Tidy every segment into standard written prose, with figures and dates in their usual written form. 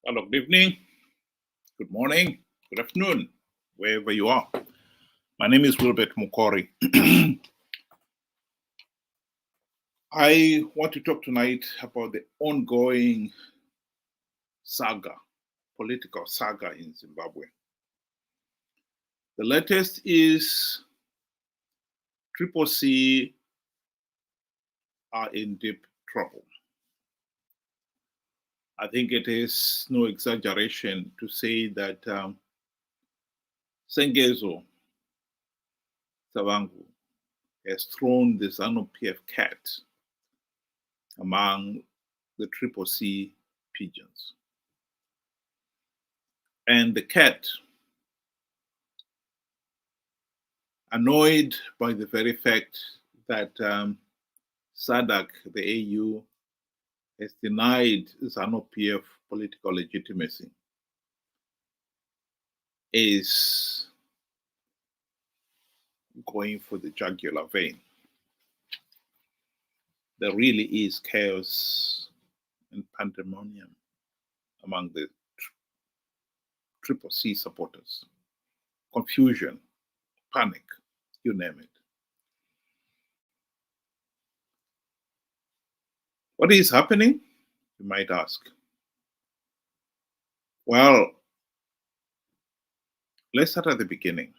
Hello, good evening, good morning, good afternoon, wherever you are. My name is Wilbert Mukori. I want to talk tonight about the ongoing saga, political saga in Zimbabwe. The latest is CCC are in deep trouble. I think it is no exaggeration to say that Sengezo Tshabangu has thrown the Zanu PF cat among the CCC pigeons. And the cat, annoyed by the very fact that SADC, the AU, has denied Zanu PF political legitimacy, is going for the jugular vein. There really is chaos and pandemonium among the CCC supporters. Confusion, panic, you name it. What is happening, you might ask? Well, let's start at the beginning.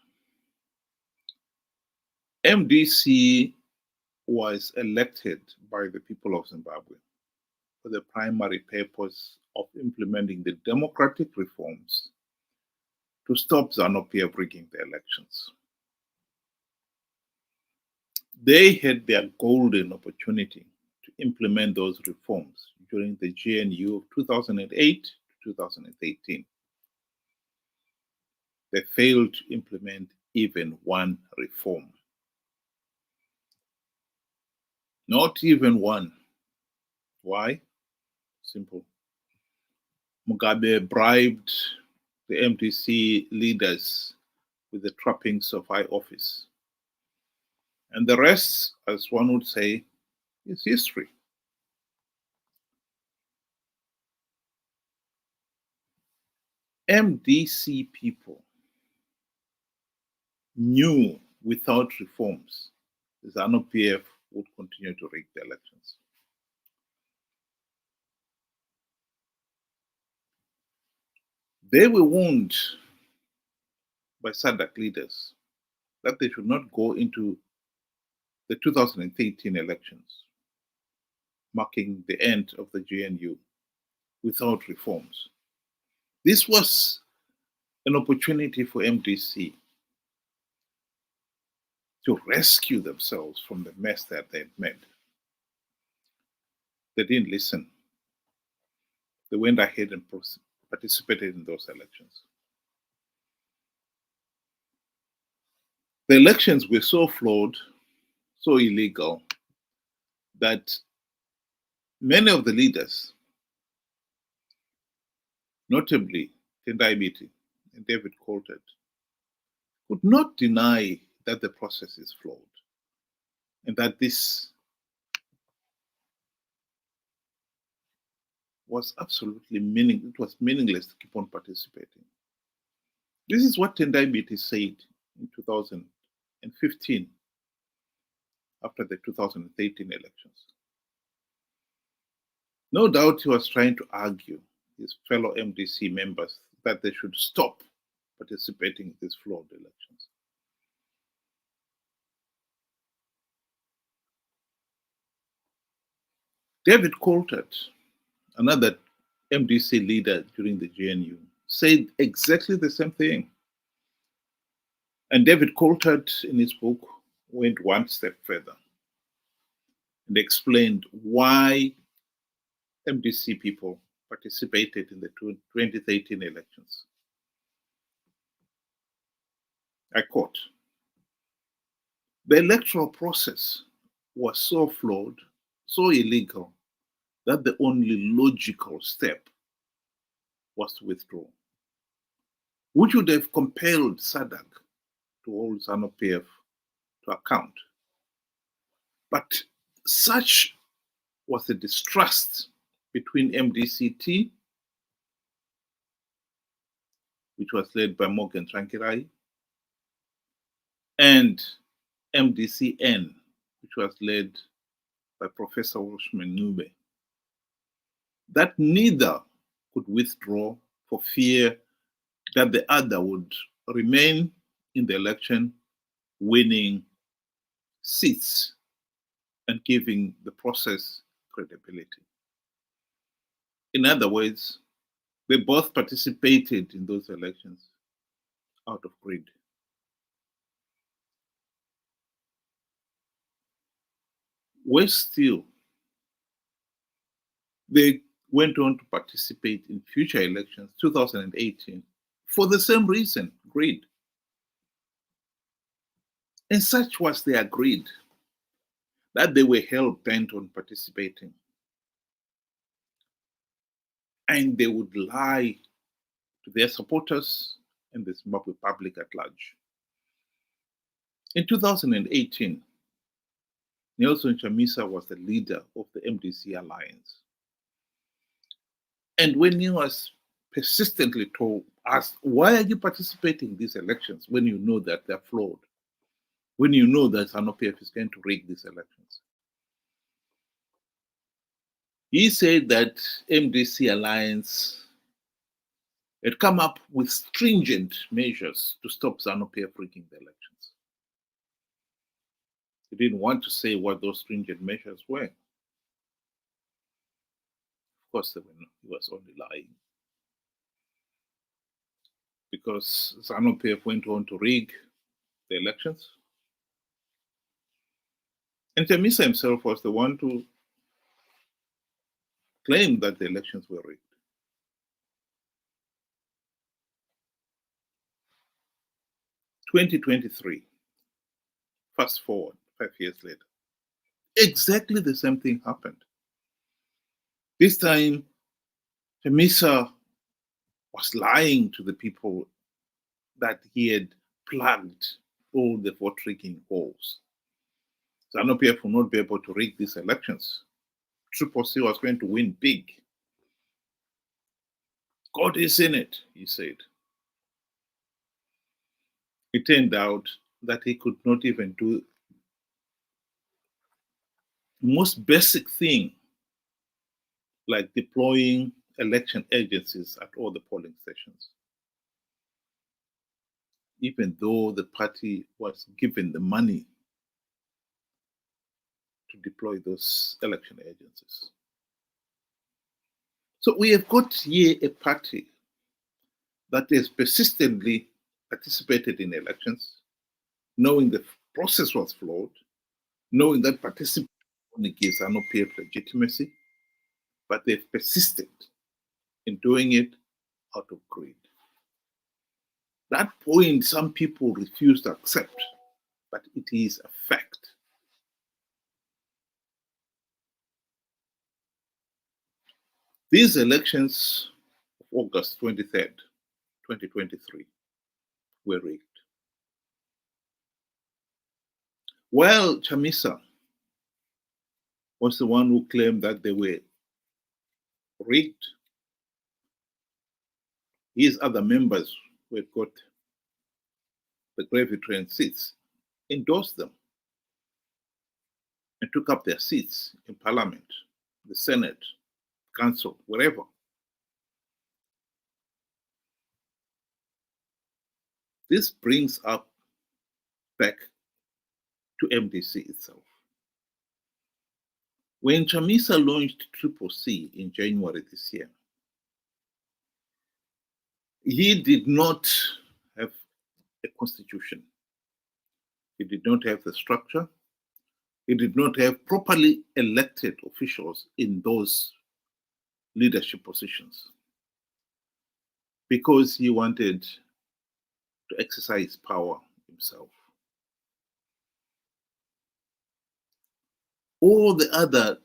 MDC was elected by the people of Zimbabwe for the primary purpose of implementing the democratic reforms to stop Zanu PF rigging the elections. They had their golden opportunity to implement those reforms during the GNU of 2008 to 2018. They failed to implement even one reform. Not even one. Why? Simple. Mugabe bribed the MDC leaders with the trappings of high office. And the rest, as one would say, is history. MDC people knew without reforms, the Zanu PF would continue to rig the elections. They were warned by SADC leaders that they should not go into the 2013 elections, marking the end of the GNU, without reforms. This was an opportunity for MDC to rescue themselves from the mess that they'd made. They didn't listen. They went ahead and participated in those elections. The elections were so flawed, so illegal, that many of the leaders, notably Tendai and David Coulthard, could not deny that the process is flawed and that this was absolutely meaningless to keep on participating. This is what Tendai said in 2015 after the 2013 elections. No doubt he was trying to argue his fellow MDC members that they should stop participating in these flawed elections. David Coulthard, another MDC leader during the GNU, said exactly the same thing. And David Coulthard, in his book, went one step further and explained why MDC people participated in the 2013 elections. I quote, "The electoral process was so flawed, so illegal, that the only logical step was to withdraw, which would have compelled SADC to hold Zanu PF to account. But such was the distrust between MDCT which was led by Morgan Trankirai, and MDCN, which was led by Professor Welshman Nube, that neither could withdraw for fear that the other would remain in the election, winning seats and giving the process credibility. In other words, they both participated in those elections out of greed. Worse still, they went on to participate in future elections, 2018, for the same reason, greed. And such was their greed that they were hell-bent on participating. And they would lie to their supporters and the Zimbabwe public at large. In 2018, Nelson Chamisa was the leader of the MDC alliance. And when he was persistently asked, why are you participating in these elections when you know that they're flawed? When you know that Zanu PF is going to rig these elections? He said that MDC alliance had come up with stringent measures to stop Zanu PF rigging the elections. He didn't want to say what those stringent measures were. Of course, he was only lying. Because Zanu PF went on to rig the elections. And Chamisa himself was the one to claim that the elections were rigged. In 2023, fast forward 5 years later, exactly the same thing happened. This time, Chamisa was lying to the people that he had plugged all the vote rigging holes. Zanu PF will not be able to rig these elections. CCC was going to win big. God is in it, he said. It turned out that he could not even do the most basic thing, like deploying election agencies at all the polling stations, even though the party was given the money to deploy those election agencies. So we have got here a party that has persistently participated in elections, knowing the process was flawed, knowing that participation only gives Zanu PF legitimacy, but they've persisted in doing it out of greed. That point some people refuse to accept, but it is a fact. These elections of August 23rd, 2023, were rigged. While Chamisa was the one who claimed that they were rigged, his other members who had got the gravy train seats endorsed them and took up their seats in Parliament, the Senate, Council, wherever. This brings up back to MDC itself. When Chamisa launched CCC in January this year, he did not have a constitution. He did not have the structure. He did not have properly elected officials in those leadership positions because he wanted to exercise power himself. All the other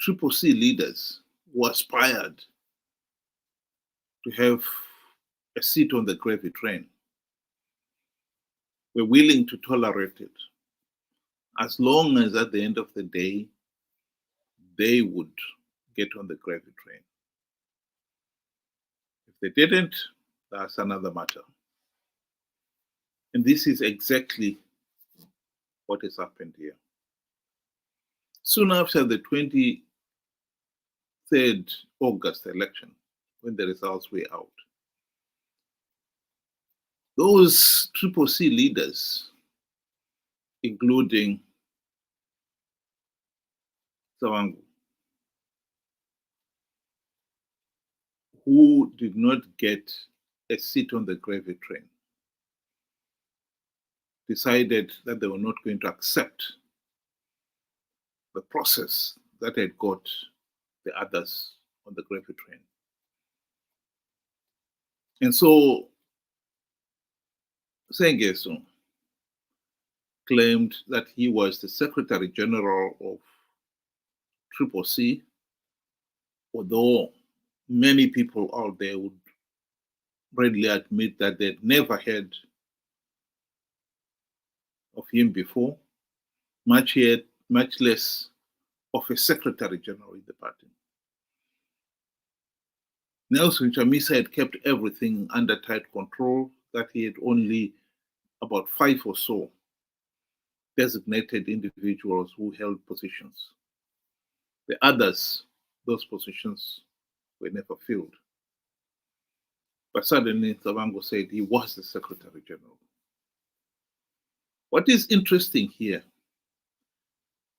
CCC leaders who aspired to have a seat on the gravy train were willing to tolerate it as long as at the end of the day they would get on the gravy train. They didn't, that's another matter. And this is exactly what has happened here. Soon after the 23rd August election, when the results were out, those CCC leaders, including Tshabangu, who did not get a seat on the gravy train, decided that they were not going to accept the process that had got the others on the gravy train. And so Sengezo claimed that he was the Secretary General of CCC, although many people out there would readily admit that they'd never heard of him before, much less of a Secretary General in the party. Nelson Chamisa had kept everything under tight control, that he had only about 5 or so designated individuals who held positions. The others, those positions were never filled. But suddenly Tshabangu said he was the Secretary General. What is interesting here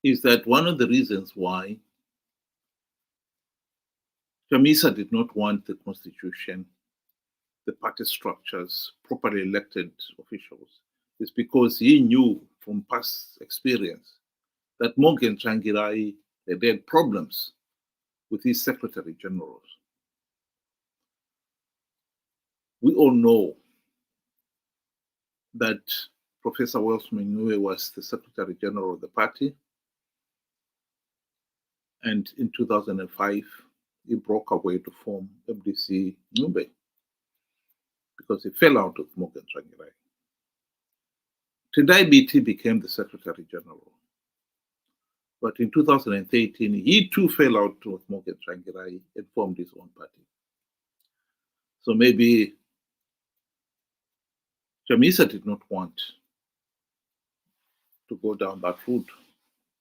is that one of the reasons why Chamisa did not want the constitution, the party structures, properly elected officials, is because he knew from past experience that Morgan Tsvangirai had problems with his Secretary Generals. We all know that Professor Wells Menyue was the Secretary General of the party, and in 2005, he broke away to form MDC Ngcube because he fell out with Morgan Tsvangirai. Tendai Biti became the Secretary General. But in 2013, he too fell out with Morgan Tsvangirai and formed his own party. So maybe Chamisa did not want to go down that route.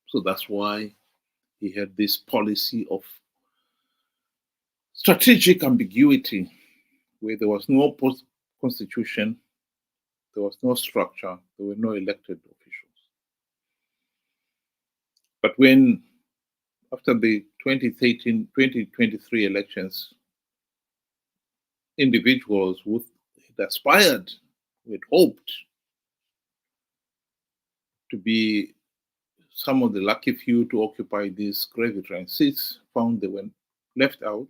So that's why he had this policy of strategic ambiguity, where there was no constitution, there was no structure, there were no elected officials. But when, after the 2023 elections, individuals who had aspired, who had hoped to be some of the lucky few to occupy these gravy train seats, found they were left out,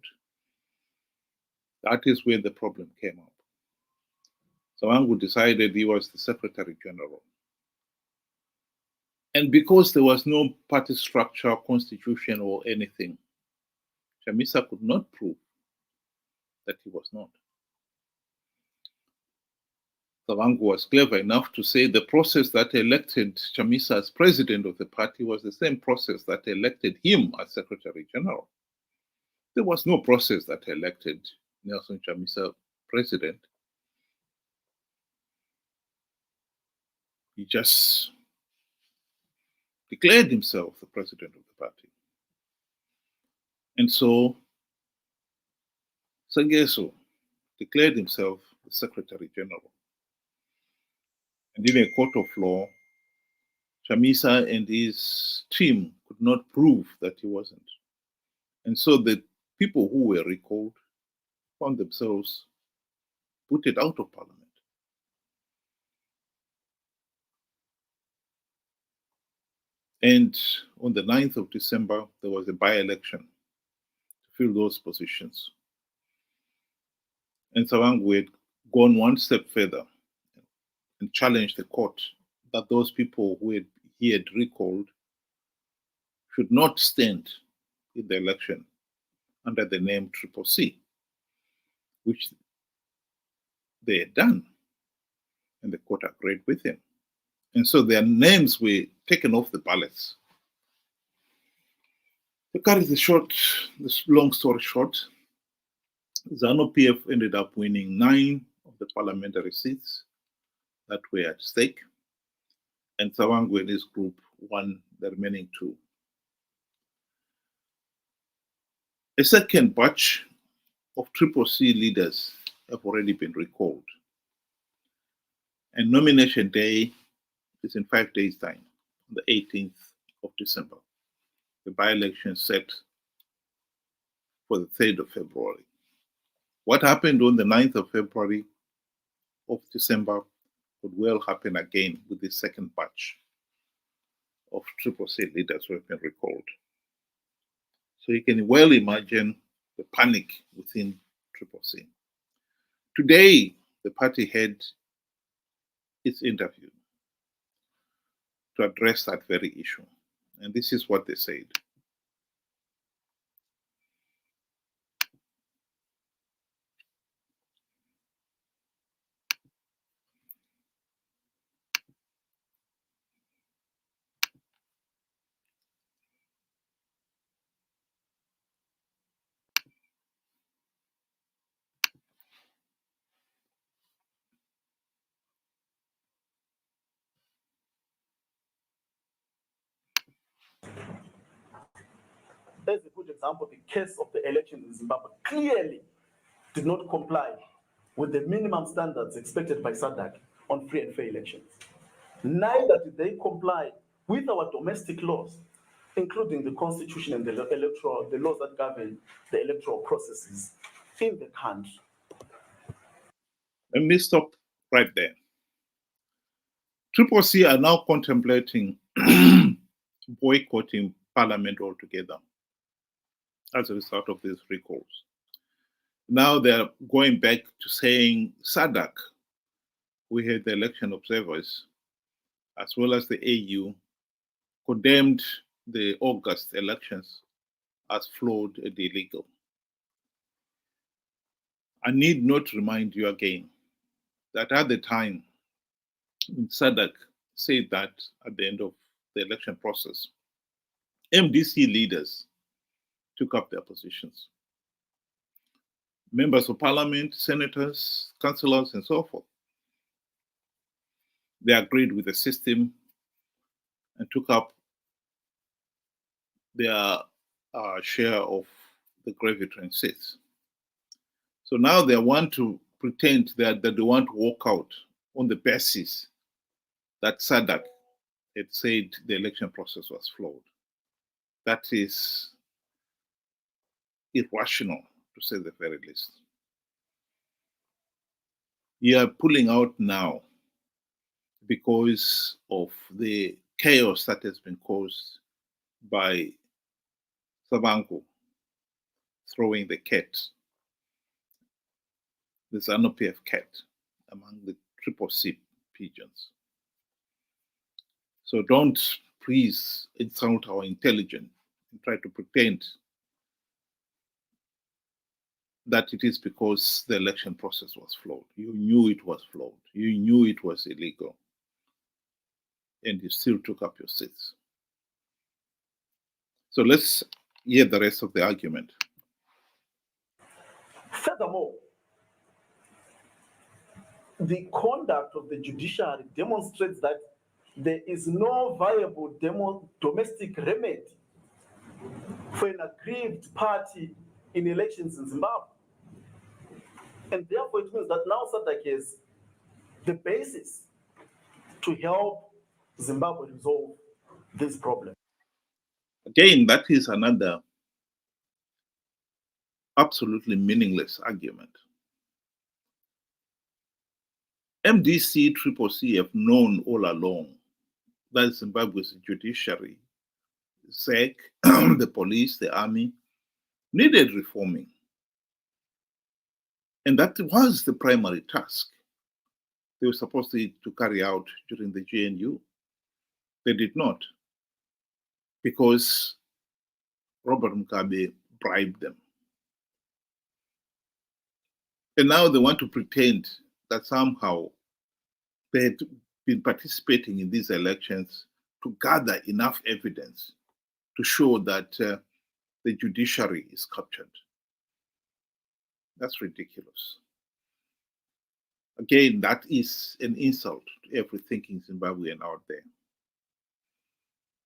that is where the problem came up. Tshabangu decided he was the Secretary General. And because there was no party structure, constitution, or anything, Chamisa could not prove that he was not. Tshabangu was clever enough to say the process that elected Chamisa as president of the party was the same process that elected him as Secretary General. There was no process that elected Nelson Chamisa president. He just declared himself the president of the party. And so Sengezo declared himself the Secretary General. And in a court of law, Chamisa and his team could not prove that he wasn't. And so the people who were recalled found themselves put out of parliament. And on the 9th of December, there was a by-election to fill those positions. And Tshabangu had gone one step further and challenged the court that those people who he had recalled should not stand in the election under the name CCC, which they had done. And the court agreed with him. And so their names were taken off the ballots. To cut this long story short, Zanu PF ended up winning 9 of the parliamentary seats that were at stake, and Tshabangu and his group won the remaining 2. A second batch of CCC leaders have already been recalled, and nomination day is in 5 days' time, the 18th of December. The by-election set for the 3rd of February. What happened on the 9th of February of December could well happen again with the second batch of CCC leaders who have been recalled. So you can well imagine the panic within CCC. Today, the party had its interview to address that very issue. And this is what they said. As a good example, the case of the election in Zimbabwe clearly did not comply with the minimum standards expected by SADC on free and fair elections. Neither did they comply with our domestic laws, including the constitution and the laws that govern the electoral processes in the country. Let me stop right there. CCC are now contemplating boycotting parliament altogether as a result of these recalls. Now they're going back to saying SADC, we had the election observers, as well as the AU, condemned the August elections as flawed and illegal. I need not remind you again that at the time, SADC said that at the end of the election process, MDC leaders took up their positions. Members of parliament, senators, councillors, and so forth. They agreed with the system and took up their share of the gravy train seats. So now they want to pretend that they want to walk out on the basis that SADC had said the election process was flawed. That is irrational, to say the very least. You are pulling out now because of the chaos that has been caused by Tshabangu throwing the cat, the Zanu PF cat, among the CCC pigeons. So don't please insult our intelligence and try to pretend that it is because the election process was flawed. You knew it was flawed. You knew it was illegal. And you still took up your seats. So let's hear the rest of the argument. Furthermore, the conduct of the judiciary demonstrates that there is no viable domestic remedy for an aggrieved party in elections in Zimbabwe. And therefore, it means that now SADC is the basis to help Zimbabwe resolve this problem. Again, that is another absolutely meaningless argument. MDC, CCC have known all along that Zimbabwe's judiciary, SEC, the police, the army, needed reforming. And that was the primary task they were supposed to carry out during the GNU. They did not, because Robert Mugabe bribed them. And now they want to pretend that somehow they had been participating in these elections to gather enough evidence to show that the judiciary is captured. That's ridiculous. Again, that is an insult to every thinking Zimbabwean out there.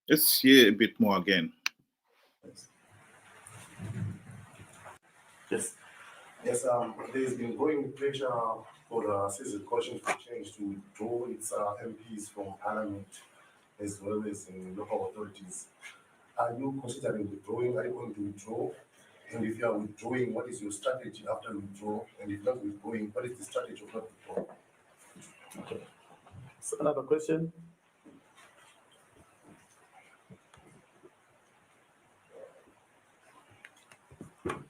Let's hear a bit more again. Yes. Yes, there's been growing pressure for the Citizen Coalition for Change to withdraw its MPs from Parliament as well as in local authorities. Are you considering withdrawing? Are you going to withdraw? And if you are withdrawing, what is your strategy after withdrawal? And if not withdrawing, what is the strategy of not withdrawing? Okay. So another question.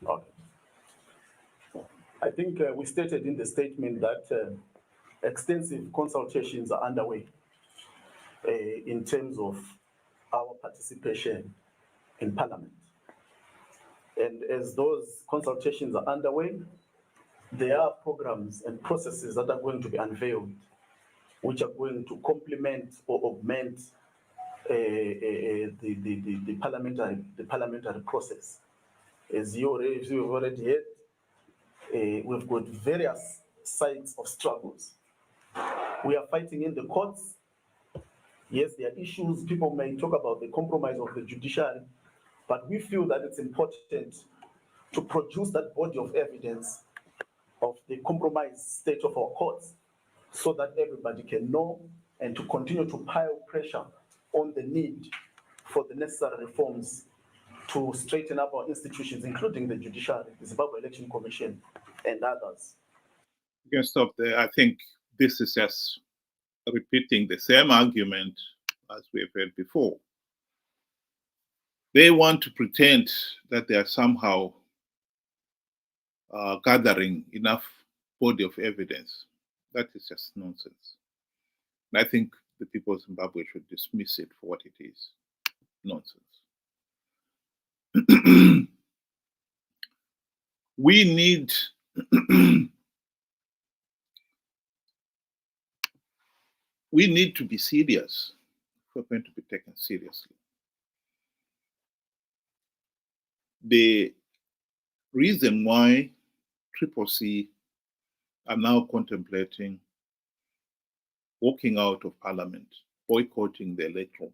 Okay. I think we stated in the statement that extensive consultations are underway in terms of our participation in Parliament. And as those consultations are underway, there are programs and processes that are going to be unveiled, which are going to complement or augment the parliamentary process. As you've already heard, we've got various sides of struggles. We are fighting in the courts. Yes, there are issues. People may talk about the compromise of the judiciary, but we feel that it's important to produce that body of evidence of the compromised state of our courts so that everybody can know, and to continue to pile pressure on the need for the necessary reforms to straighten up our institutions, including the judiciary, the Zimbabwe Election Commission, and others. You can stop there. I think this is just repeating the same argument as we have heard before. They want to pretend that they are somehow gathering enough body of evidence. That is just nonsense. And I think the people of Zimbabwe should dismiss it for what it is. Nonsense. We need we need to be serious if we're going to be taken seriously. The reason why CCC are now contemplating walking out of Parliament, boycotting the electoral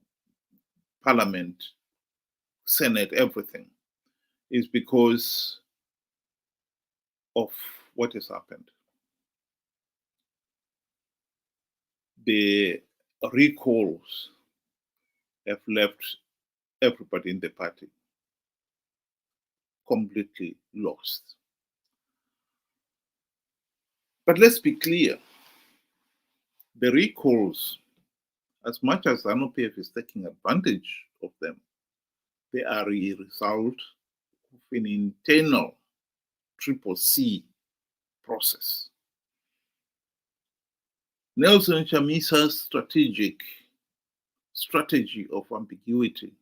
Parliament, Senate, everything, is because of what has happened. The recalls have left everybody in the party completely lost. But let's be clear, the recalls, as much as Zanu PF is taking advantage of them, they are a result of an internal CCC process. Nelson Chamisa's strategy of ambiguity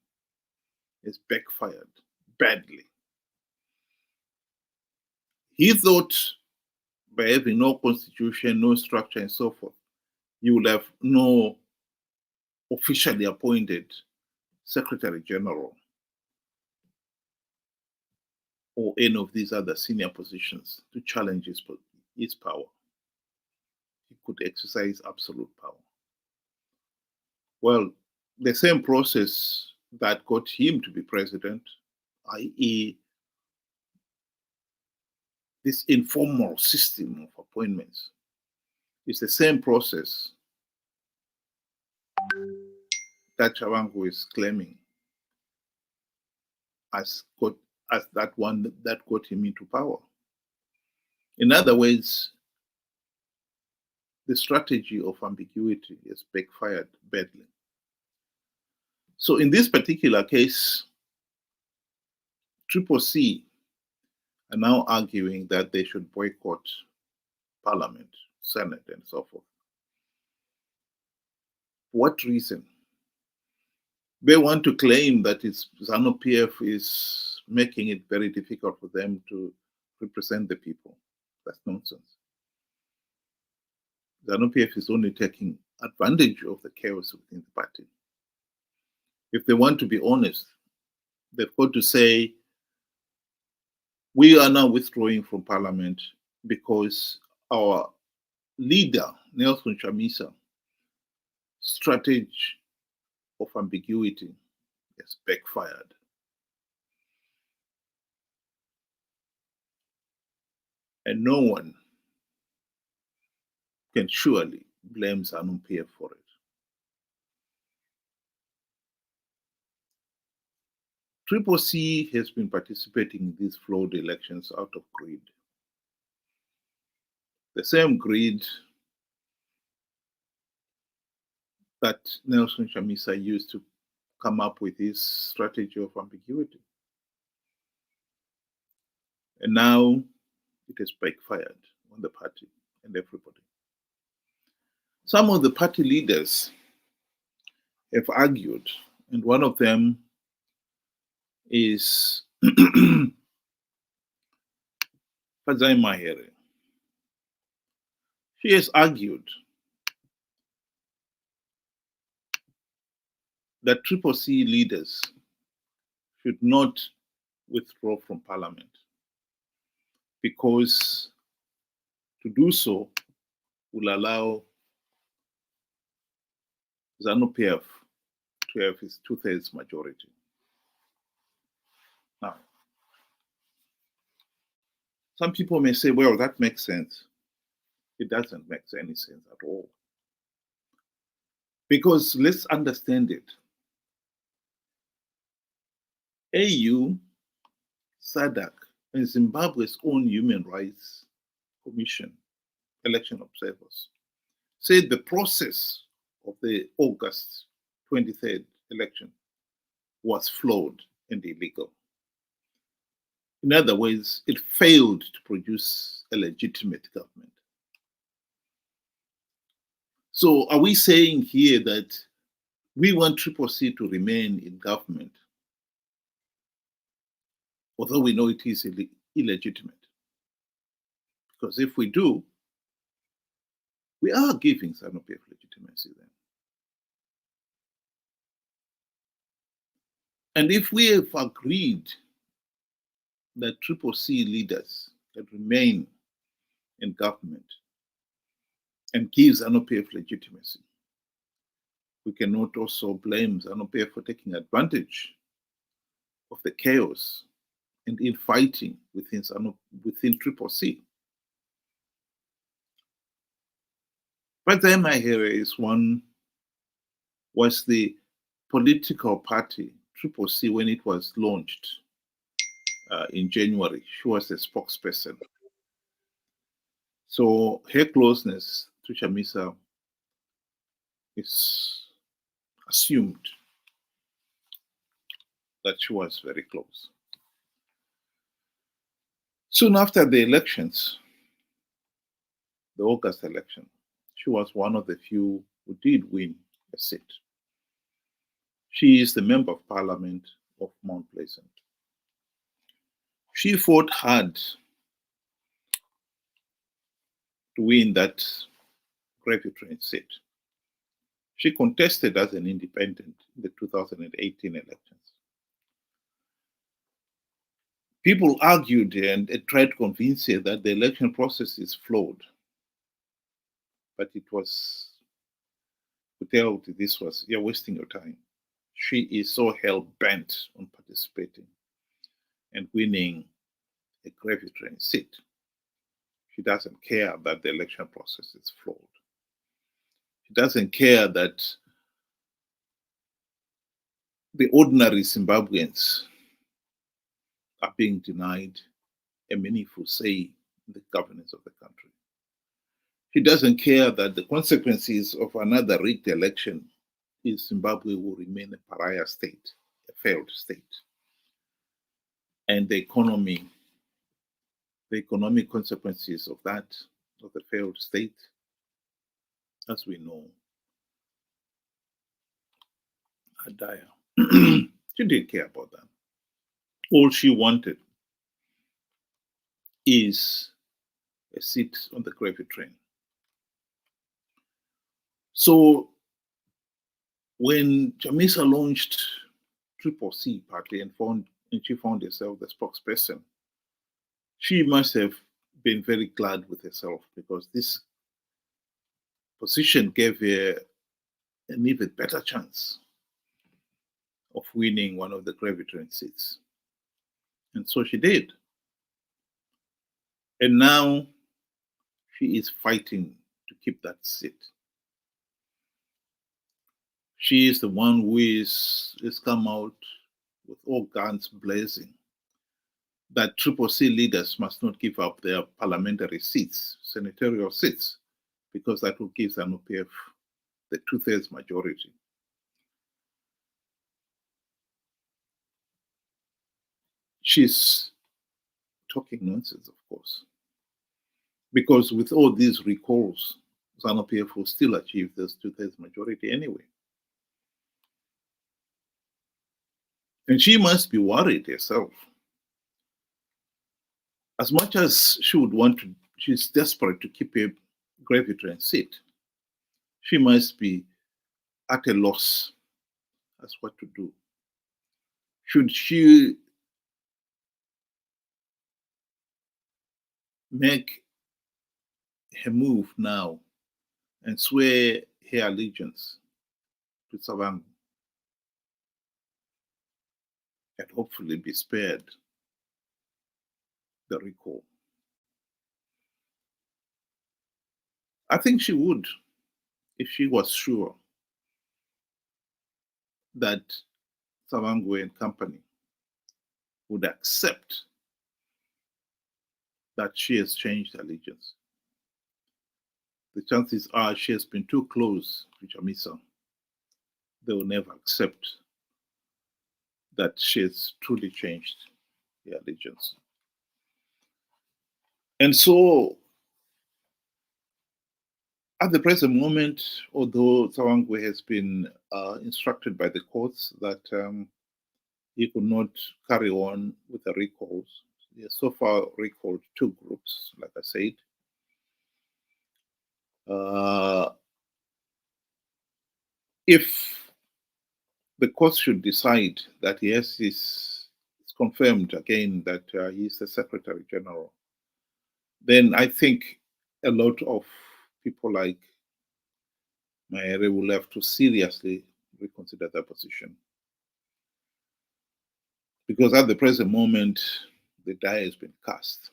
has backfired badly. He thought by having no constitution, no structure, and so forth, you will have no officially appointed Secretary General or any of these other senior positions to challenge his power. He could exercise absolute power. Well, the same process that got him to be president, i.e., this informal system of appointments, is the same process that Tshabangu is claiming as that one that got him into power. In other words, the strategy of ambiguity has backfired badly. So in this particular case, CCC are now arguing that they should boycott Parliament, Senate, and so forth. What reason? They want to claim that it's Zanu PF is making it very difficult for them to represent the people. That's nonsense. Zanu PF is only taking advantage of the chaos within the party. If they want to be honest, they've got to say We are now withdrawing from parliament because our leader, Nelson Chamisa, strategy of ambiguity has backfired. And no one can surely blame Zanu PF for it. CCC has been participating in these flawed elections out of greed. The same greed that Nelson Chamisa used to come up with his strategy of ambiguity. And now it has backfired on the party and everybody. Some of the party leaders have argued, and one of them is Fadzai Mahere. She has argued that CCC leaders should not withdraw from parliament because to do so will allow Zanu PF to have his 2/3 majority. Now, some people may say, well, that makes sense. It doesn't make any sense at all. Because let's understand it. AU, SADC, and Zimbabwe's own Human Rights Commission, election observers, said the process of the August 23rd election was flawed and illegal. In other words, it failed to produce a legitimate government. So are we saying here that we want CCC to remain in government, although we know it is illegitimate? Because if we do, we are giving Zanu PF legitimacy then. And if we have agreed that CCC leaders can remain in government and give Zanu PF legitimacy, we cannot also blame Zanu PF for taking advantage of the chaos and infighting within CCC. But then Mahere was the political party, CCC, when it was launched in January. She was the spokesperson. So her closeness to Chamisa is assumed that she was very close. Soon after the elections, the August election, she was one of the few who did win a seat. She is the Member of Parliament of Mount Pleasant. She fought hard to win that gravy train seat. She contested as an independent in the 2018 elections. People argued and tried to convince her that the election process is flawed. But it was, you're wasting your time. She is so hell-bent on participating and winning a gravy train seat. She doesn't care that the election process is flawed. She doesn't care that the ordinary Zimbabweans are being denied a meaningful say in the governance of the country. She doesn't care that the consequences of another rigged election is Zimbabwe will remain a pariah state, a failed state. And the economic consequences of that, of the failed state, as we know, are dire. She didn't care about that. All she wanted is a seat on the gravy train. So when Chamisa launched CCC partly and she found herself the spokesperson she must have been very glad with herself because this position gave her an even better chance of winning one of the Graviton seats. And so she did. And now she is fighting to keep that seat. She is the one who has come out with all guns blazing that CCC leaders must not give up their parliamentary seats, senatorial seats, because that will give Zanu PF the 2/3 majority. She's talking nonsense, of course, because with all these recalls, Zanu PF will still achieve this 2/3 majority anyway. And she must be worried herself. As much as she would want to, she's desperate to keep a Graviton seat, she must be at a loss as what to do. Should she make her move now and swear her allegiance to Tshabangu and hopefully be spared the recall? I think she would if she was sure that Tshabangu and company would accept that she has changed allegiance. The chances are she has been too close to Chamisa. They will never accept that she has truly changed the allegiance. And so, at the present moment, although Tshabangu has been instructed by the courts that he could not carry on with the recalls, he has so far recalled 2 groups, like I said. If the court should decide that yes, it's confirmed again that he's the Secretary General, then I think a lot of people like Maere will have to seriously reconsider their position. Because at the present moment, the die has been cast.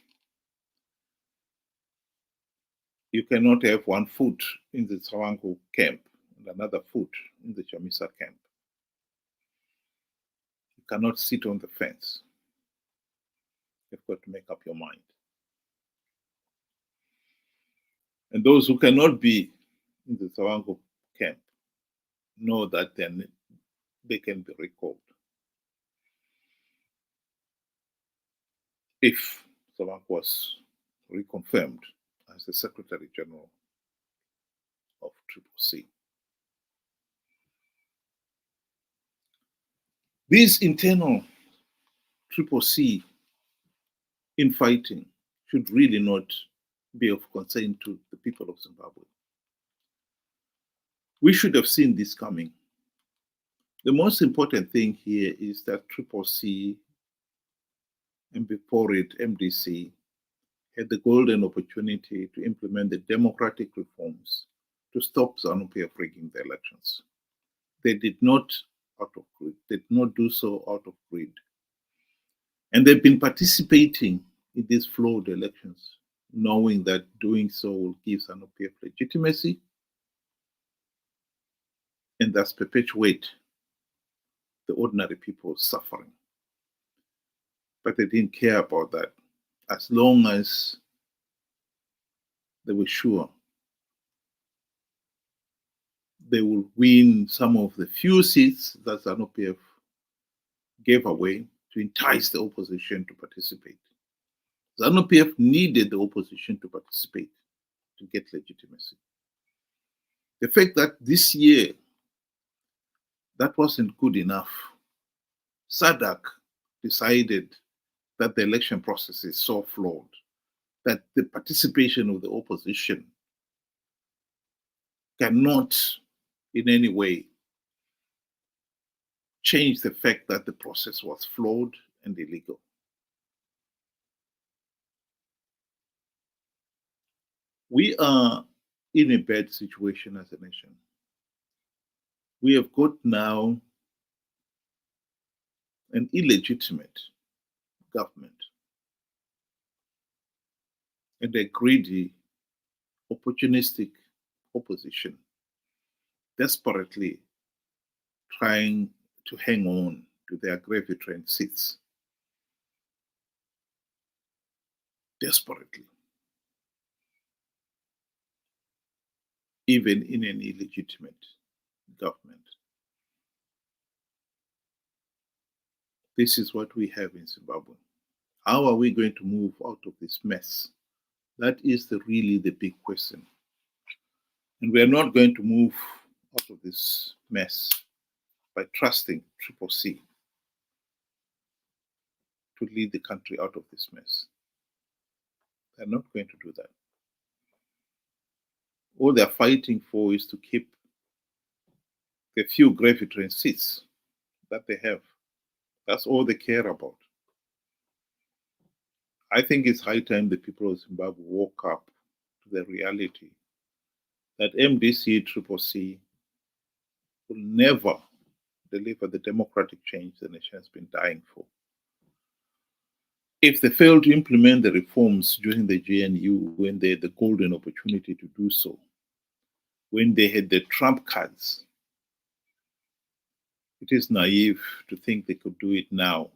You cannot have one foot in the Tshabangu camp and another foot in the Chamisa camp. You cannot sit on the fence. You've got to make up your mind. And those who cannot be in the Tshabangu camp know that then they can be recalled if Tshabangu was reconfirmed as the Secretary General of CCC. These internal CCC infighting should really not be of concern to the people of Zimbabwe. We should have seen this coming. The most important thing here is that CCC and before it, MDC, had the golden opportunity to implement the democratic reforms to stop Zanu PF rigging the elections. They did not out of greed. They did not do so out of greed. And they've been participating in these flawed elections, knowing that doing so will give Zanu PF legitimacy and thus perpetuate the ordinary people's suffering. But they didn't care about that as long as they were sure they will win some of the few seats that Zanu PF gave away to entice the opposition to participate. Zanu PF needed the opposition to participate to get legitimacy. The fact that this year that wasn't good enough, SADC decided that the election process is so flawed that the participation of the opposition cannot in any way change the fact that the process was flawed and illegal. We are in a bad situation as a nation. We have got now an illegitimate government and a greedy, opportunistic opposition desperately trying to hang on to their gravy train seats. Desperately. Even in an illegitimate government. This is what we have in Zimbabwe. How are we going to move out of this mess? That is really the big question. And we are not going to move out of this mess by trusting CCC to lead the country out of this mess. They're not going to do that. All they're fighting for is to keep the few gravy train seats that they have. That's all they care about. I think it's high time the people of Zimbabwe woke up to the reality that MDC CCC will never deliver the democratic change the nation has been dying for. If they fail to implement the reforms during the GNU when they had the golden opportunity to do so, when they had the trump cards, it is naive to think they could do it now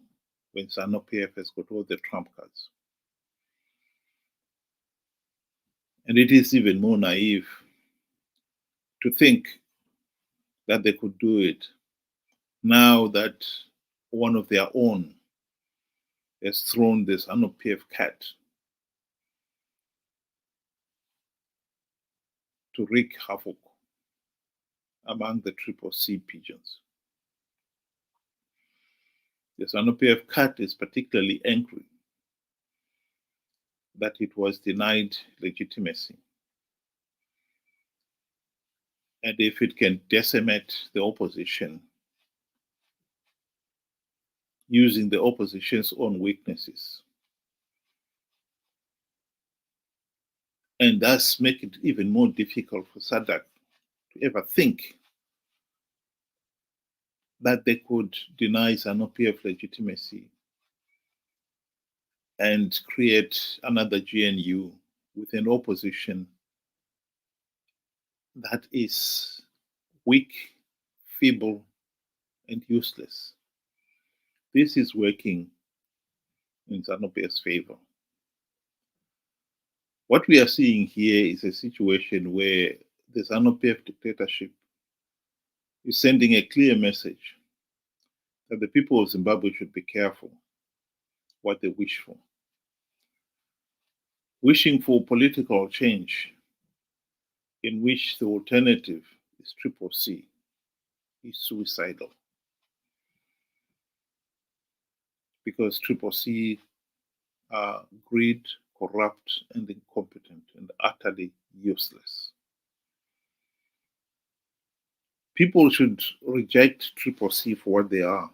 when Zanu PF has got all the trump cards. And it is even more naive to think that they could do it now that one of their own has thrown this Zanu PF cat to wreak havoc among the CCC pigeons. The Zanu PF cat is particularly angry that it was denied legitimacy. And if it can decimate the opposition using the opposition's own weaknesses, and thus make it even more difficult for SADC to ever think that they could deny Zanu PF legitimacy and create another GNU with an opposition that is weak, feeble, and useless. This is working in Zanu PF's favor. What we are seeing here is a situation where the Zanu PF dictatorship is sending a clear message that the people of Zimbabwe should be careful what they wish for. Wishing for political change in which the alternative is CCC is suicidal. Because CCC are greed, corrupt, and incompetent, and utterly useless. People should reject CCC for what they are.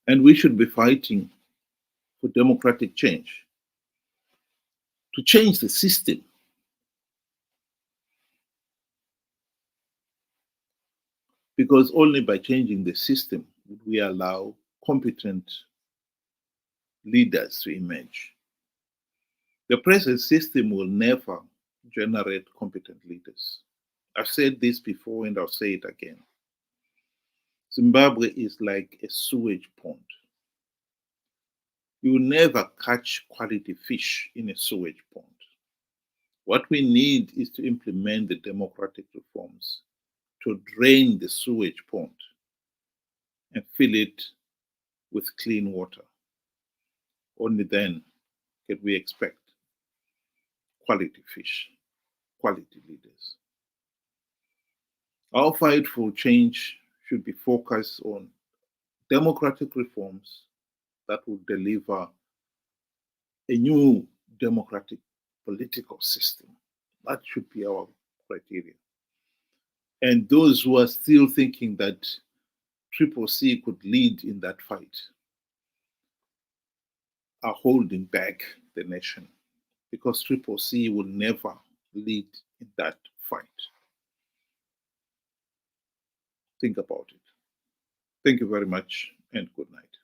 And we should be fighting for democratic change, to change the system. Because only by changing the system would we allow competent leaders to emerge. The present system will never generate competent leaders. I've said this before and I'll say it again. Zimbabwe is like a sewage pond. You will never catch quality fish in a sewage pond. What we need is to implement the democratic reforms to drain the sewage pond and fill it with clean water. Only then can we expect quality fish, quality leaders. Our fight for change should be focused on democratic reforms that will deliver a new democratic political system. That should be our criteria. And those who are still thinking that CCC could lead in that fight are holding back the nation. because CCC will never lead in that fight. Think about it. Thank you very much and good night.